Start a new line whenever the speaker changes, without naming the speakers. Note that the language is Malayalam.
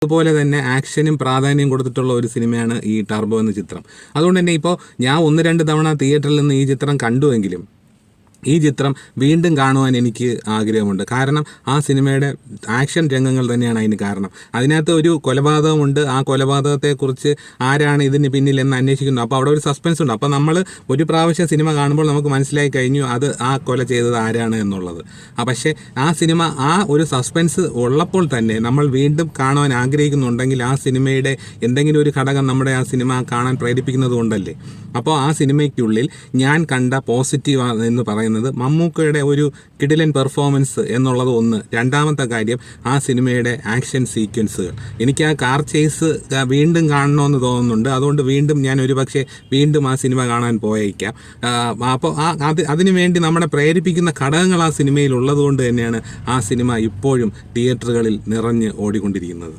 അതുപോലെ തന്നെ ആക്ഷനും പ്രാധാന്യം കൊടുത്തിട്ടുള്ള ഒരു സിനിമയാണ് ഈ ടർബോ എന്ന ചിത്രം. അതുകൊണ്ട് തന്നെ ഇപ്പോൾ ഞാൻ 1-2 തവണ തിയേറ്ററിൽ നിന്ന് ഈ ചിത്രം കണ്ടുവെങ്കിലും ഈ ചിത്രം വീണ്ടും കാണുവാൻ എനിക്ക് ആഗ്രഹമുണ്ട്. കാരണം ആ സിനിമയുടെ ആക്ഷൻ രംഗങ്ങൾ തന്നെയാണ് അതിന് കാരണം. അതിനകത്ത് ഒരു കൊലപാതകമുണ്ട്. ആ കൊലപാതകത്തെക്കുറിച്ച് ആരാണ് ഇതിന് പിന്നിൽ എന്ന് അന്വേഷിക്കുന്നു. അപ്പോൾ അവിടെ ഒരു സസ്പെൻസ് ഉണ്ട്. അപ്പോൾ നമ്മൾ ഒരു പ്രാവശ്യം സിനിമ കാണുമ്പോൾ നമുക്ക് മനസ്സിലായി കഴിഞ്ഞു അത് ആ കൊല ചെയ്തത് ആരാണ് എന്നുള്ളത്. പക്ഷേ ആ സിനിമ ആ ഒരു സസ്പെൻസ് ഉള്ളപ്പോൾ തന്നെ നമ്മൾ വീണ്ടും കാണുവാൻ ആഗ്രഹിക്കുന്നുണ്ടെങ്കിൽ ആ സിനിമയുടെ എന്തെങ്കിലും ഒരു ഘടകം നമ്മുടെ ആ സിനിമ കാണാൻ പ്രേരിപ്പിക്കുന്നത് കൊണ്ടല്ലേ. അപ്പോൾ ആ സിനിമയ്ക്കുള്ളിൽ ഞാൻ കണ്ട പോസിറ്റീവ് എന്ന് പറയുന്നത് മമ്മൂക്കയുടെ ഒരു കിടിലൻ പെർഫോമൻസ് എന്നുള്ളത് ഒന്ന്. രണ്ടാമത്തെ കാര്യം ആ സിനിമയുടെ ആക്ഷൻ സീക്വൻസുകൾ. എനിക്ക് ആ കാർ ചേസ് വീണ്ടും കാണണമെന്ന് തോന്നുന്നുണ്ട്. അതുകൊണ്ട് വീണ്ടും ഞാൻ ഒരുപക്ഷെ വീണ്ടും ആ സിനിമ കാണാൻ പോയേക്കാം. അപ്പോൾ അതിനു വേണ്ടി നമ്മളെ പ്രേരിപ്പിക്കുന്ന ഘടകങ്ങൾ ആ സിനിമയിൽ ഉള്ളത് കൊണ്ട് തന്നെയാണ് ആ സിനിമ ഇപ്പോഴും തിയേറ്ററുകളിൽ നിറഞ്ഞ് ഓടിക്കൊണ്ടിരിക്കുന്നത്.